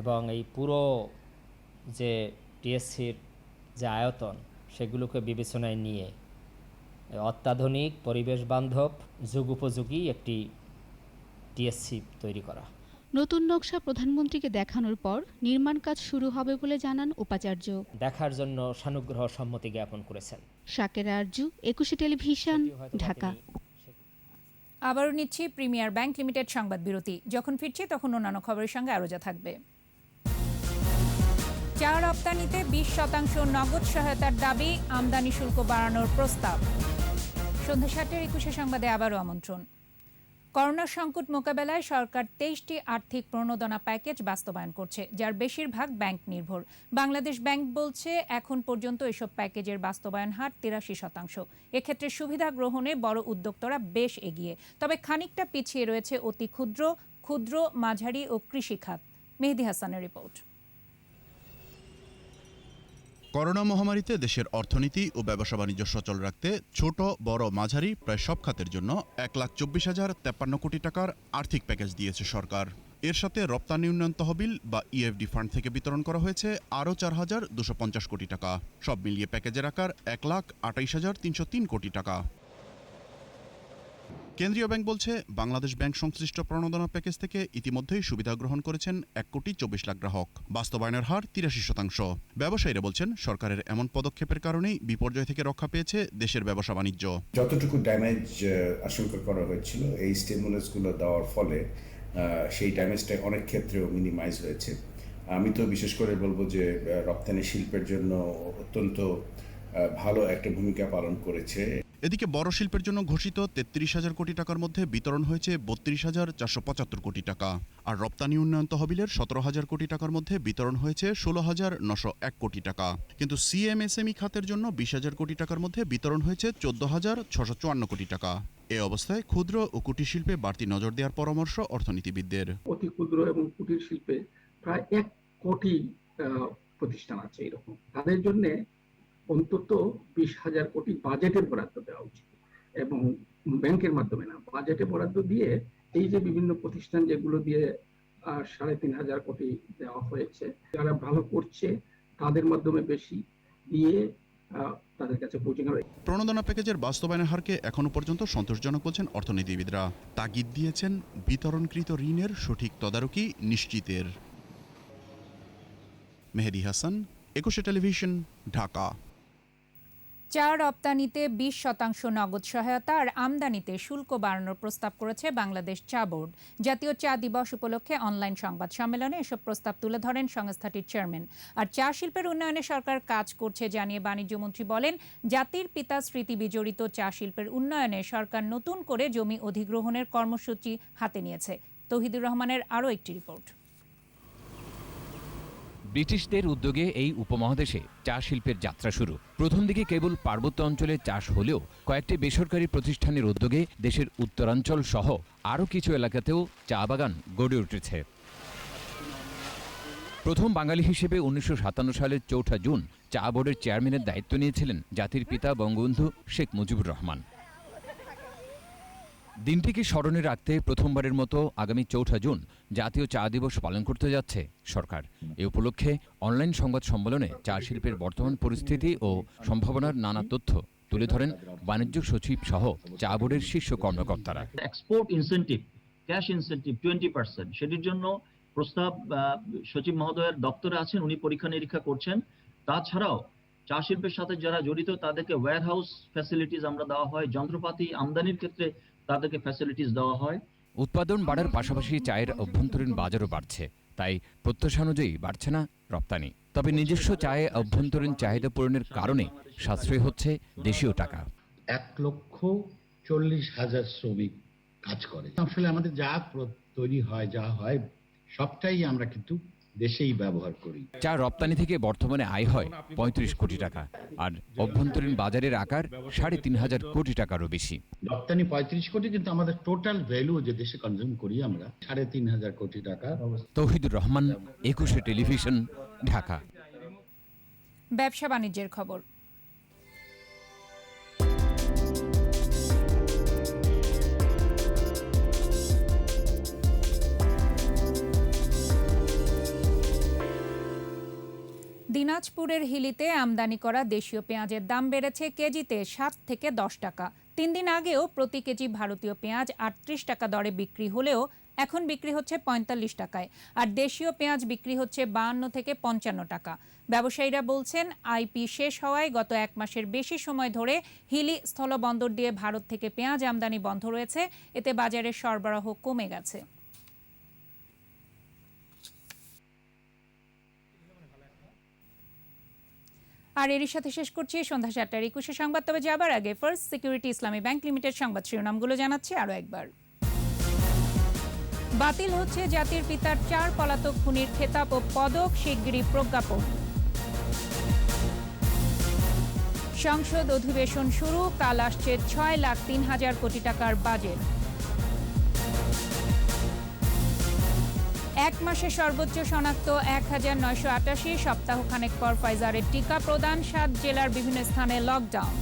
এবং এই পুরো যে টিএসসির যে আয়তন, সেগুলোকে বিবেচনায় নিয়ে অত্যাধুনিক, পরিবেশ বান্ধব, যুগ উপযোগী একটি টিএসসি তৈরি করা। নতুন নকশা প্রধানমন্ত্রীকে দেখানোর পর নির্মাণ কাজ শুরু হবে বলে জানান উপাচার্য। দেখার জন্য সানুগ্রহ সম্মতি জ্ঞাপন করেছেন। শাকের আরজু, একুশে টেলিভিশন, ঢাকা। আবারও নিচ্ছি প্রিমিয়ার ব্যাংক লিমিটেড সংবাদ বিরতি। যখন ফিরছি তখন অন্যান্য খবরের সঙ্গে আরও যা থাকবে। চা রপ্তানিতে 20% নগদ সহায়তার দাবি, আমদানি শুল্ক বাড়ানোর প্রস্তাব। সন্ধ্যা 7:21 সংবাদে আবারও আমন্ত্রণ। করোনা সংকট মোকাবেলায় সরকার 23টি আর্থিক প্রণোদনা প্যাকেজ বাস্তবায়ন করছে, যার বেশিরভাগ ব্যাংক নির্ভর। বাংলাদেশ ব্যাংক বলছে এখন পর্যন্ত এসব প্যাকেজের বাস্তবায়ন হার 83%। এক্ষেত্রে সুবিধা গ্রহণে বড় উদ্যোক্তারা বেশ এগিয়ে, তবে খানিকটা পিছিয়ে রয়েছে অতি ক্ষুদ্র, মাঝারি ও কৃষি খাত। মেহেদী হাসানের রিপোর্ট। করোনা মহামারীতে দেশের অর্থনীতি ও ব্যবসা বাণিজ্য সচল রাখতে ছোট বড় মাঝারি প্রায় সব খাতের জন্য 1,24,053 কোটি টাকার আর্থিক প্যাকেজ দিয়েছে সরকার। এর সাথে রপ্তানি উন্নয়ন তহবিল বা ইএফডি ফান্ড থেকে বিতরণ করা হয়েছে আরও 4,250 কোটি টাকা। সব মিলিয়ে প্যাকেজের আকার 1,28,303 কোটি টাকা। কেন্দ্রীয় ব্যাংক বলছে, বাংলাদেশ ব্যাংক সংশ্লিষ্ট প্রণোদনা প্যাকেজ থেকে ইতিমধ্যেই সুবিধা গ্রহণ করেছেন 1,24 লাখ গ্রাহক। বাস্তবায়নের হার 83%। ব্যবসায়ীরা বলছেন, সরকারের এমন পদক্ষেপের কারণেই বিপর্যয় থেকে রক্ষা পেয়েছে দেশের ব্যবসা বাণিজ্য। যতটুকু ড্যামেজ আশঙ্কা করা হয়েছিল এই স্টিমুলাসগুলো দেওয়ার ফলে সেই ড্যামেজটা অনেক ক্ষেত্রেও মিনিমাইজ হয়েছে। আমি তো বিশেষ করে বলবো যে রপ্তানি শিল্পের জন্য অত্যন্ত ভালো একটা ভূমিকা পালন করেছে। এদিকে বড় শিল্পের জন্য ঘোষিত 33,000 কোটি টাকার মধ্যে বিতরণ হয়েছে 32,475 কোটি টাকা। আর রপ্তানি উন্নয়ন তহবিলের 17,000 কোটি টাকার মধ্যে বিতরণ হয়েছে 16,901 কোটি টাকা। কিন্তু সিএমএসএমই খাতের জন্য 20,000 কোটি টাকার মধ্যে বিতরণ হয়েছে 14,654 কোটি টাকা। এ অবস্থায় ক্ষুদ্র ও কুটির শিল্পে বাড়তি নজর দেওয়ার পরামর্শ অর্থনীতিবিদদের। অতি ক্ষুদ্র এবং কুটির শিল্পে প্রায় 1 কোটি প্রতিষ্ঠান আছে, এরকম তাদের জন্য অন্তত 20,000 কোটি বাজেটের বরাদ্দ দেওয়া উচিত, এবং ব্যাংকের মাধ্যমে না, বাজেটে বরাদ্দ দিয়ে এই যে বিভিন্ন প্রতিষ্ঠান যেগুলো দিয়ে 3,500 কোটি দেওয়া হয়েছে, যারা ভালো করছে তাদের মাধ্যমে বেশি দিয়ে তাদের কাছে পৌঁছে নেওয়া। প্রণোদনা প্যাকেজের বাস্তবায়নের হারকে এখনো পর্যন্ত সন্তোষজনক বলছেন অর্থনীতিবিদরা। তাগিদ দিয়েছেন বিতরণকৃত ঋণের সঠিক তদারকি নিশ্চিতের। মেহেদী হাসান, 21 টেলিভিশন, ঢাকা। চা রপ্তানিতে 20% নগদ সহায়তা আর আমদানিতে শুল্ক বাড়ানোর প্রস্তাব করেছে বাংলাদেশ চা বোর্ড। জাতীয় চা দিবস উপলক্ষে অনলাইন সংবাদ সম্মেলনে এসব প্রস্তাব তুলে ধরেন সংস্থাটির চেয়ারম্যান। আর চা শিল্পের উন্নয়নে সরকার কাজ করছে জানিয়ে বাণিজ্যমন্ত্রী বলেন, জাতির পিতা স্মৃতি বিজড়িত চা শিল্পের উন্নয়নে সরকার নতুন করে জমি অধিগ্রহণের কর্মসূচি হাতে নিয়েছে। তৌহিদুর রহমানের আরও একটি রিপোর্ট। ব্রিটিশদের উদ্যোগে এই উপমহাদেশে চা শিল্পের যাত্রা শুরু। প্রথম দিকে কেবল পার্বত্য অঞ্চলে চাষ হলেও কয়েকটি বেসরকারি প্রতিষ্ঠানের উদ্যোগে দেশের উত্তরাঞ্চল সহ আরও কিছু এলাকাতেও চা বাগান গড়ে উঠেছে। প্রথম বাঙালি হিসেবে 1957 সালের 4 জুন চা বোর্ডের চেয়ারম্যানের দায়িত্ব নিয়েছিলেন জাতির পিতা বঙ্গবন্ধু শেখ মুজিবুর রহমান। দিনটিকে স্মরণে রাখতে প্রথমবারের মতো আগামী 4 জুন জাতীয় চা দিবস পালন করতে যাচ্ছে সরকার। এ উপলক্ষে অনলাইন সংবাদ সম্মেলনে চা শিল্পের বর্তমান পরিস্থিতি ও সম্ভাবনার নানা তথ্য তুলে ধরেন বাণিজ্য সচিব সহ চা বোর্ডের শীর্ষ কর্মকর্তারা। এক্সপোর্ট ইনসেন্টিভ, ক্যাশ ইনসেন্টিভ 20%, সেটির জন্য প্রস্তাব সচিব মহোদয়ের দপ্তরে আছেন, উনি পরীক্ষা নিরীক্ষা করছেন। তাছাড়াও চা শিল্পের সাথে যারা জড়িত তাদেরকে ওয়্যারহাউস ফ্যাসিলিটিস আমরা দেওয়া হয়, যন্ত্রপাতি আমদানির ক্ষেত্রে তাদেরকে ফ্যাসিলিটিস দেওয়া হয়। উৎপাদন বাড়ার পাশাপাশি চায়ের অভ্যন্তরীণ বাজারও বাড়ছে, তাই প্রত্যাশা অনুযায়ী বাড়ছে না রপ্তানি। তবে নিজস্ব চায়ে অভ্যন্তরীণ চাহিদা পূরণের কারণে সাশ্রয় হচ্ছে দেশীয় টাকা। 1,40,000 শ্রমিক কাজ করে। আসলে আমাদের যা তৈরি হয়, যা হয় সবটাই আমরা কিন্তু দেশেই ব্যবহার করি। চা রপ্তানি থেকে বর্তমানে আয় হয় 35 কোটি টাকা, আর অভ্যন্তরীণ বাজারের আকার 3,500 কোটি টাকারও বেশি। রপ্তানি 35 কোটি, কিন্তু আমাদের টোটাল ভ্যালু যে দেশে কনজিউম করি আমরা 3,500 কোটি টাকা। তৌহিদুর রহমান, 21 টেলিভিশন, ঢাকা। ব্যবসা বাণিজ্যের খবর। দিনাজপুরের হিলিতে আমদানি করা দেশীয় পেঁয়াজের দাম বেড়েছে কেজিতে 7 থেকে 10 টাকা। 3 দিন আগেও প্রতি কেজি ভারতীয় পেঁয়াজ 38 টাকা দরে বিক্রি হলেও এখন বিক্রি হচ্ছে 45 টাকায়, আর দেশীয় পেঁয়াজ বিক্রি হচ্ছে 52 থেকে 55 টাকা। ব্যবসায়ীরা বলছেন, আইপি শেষ হওয়ায় গত 1 মাসের বেশি সময় ধরে হিলি স্থলবন্দর দিয়ে ভারত থেকে পেঁয়াজ আমদানি বন্ধ রয়েছে। এতে বাজারের সরবরাহ কমে গেছে। আর এরই সাথে শেষ করছি সন্ধ্যা 7টার 21 সংবাদ। তবে যাবার আগে ফার্স্ট সিকিউরিটি ইসলামী ব্যাংক লিমিটেড সংবাদ শিরোনামগুলো জানাচ্ছি আরও একবার। বাতিল হচ্ছে জাতির পিতার 4 পলাতক খুনির খেতাব ও পদক, শিগগিরই প্রজ্ঞাপন। সংসদ অধিবেশন শুরু, কাল আসছে 6,03,000 কোটি টাকার বাজেট। এক মাসে সর্বোচ্চ শনাক্ত 1,988, সপ্তাহখানেক পর ফাইজারের টিকা প্রদান, 7 জেলার বিভিন্ন স্থানে লকডাউন।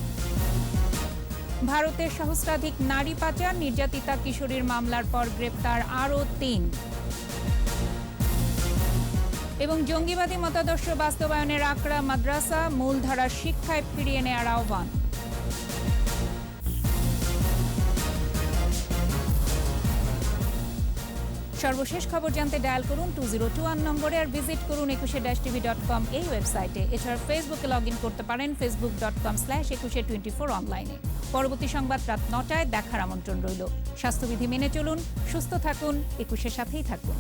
ভারতের সহস্রাধিক নারী পাচার, নির্যাতিতা কিশোরীর মামলার পর গ্রেপ্তার আরও 3। এবং জঙ্গিবাদী মতাদর্শ বাস্তবায়নের আকড়া মাদ্রাসা, মূলধারার শিক্ষায় ফিরিয়ে নেওয়ার আহ্বান। সর্বশেষ খবর জানতে ডায়াল করুন 2021 নম্বরে, আর ভিজিট করুন 21-tv.com এই ওয়েবসাইটে। এছাড়া ফেসবুকে লগ ইন করতে পারেন facebook.com/2124 অনলাইনে। পরবর্তী সংবাদ রাত 9টায় দেখার আমন্ত্রণ রইল। স্বাস্থ্যবিধি মেনে চলুন, সুস্থ থাকুন, 21-এর সাথেই থাকুন।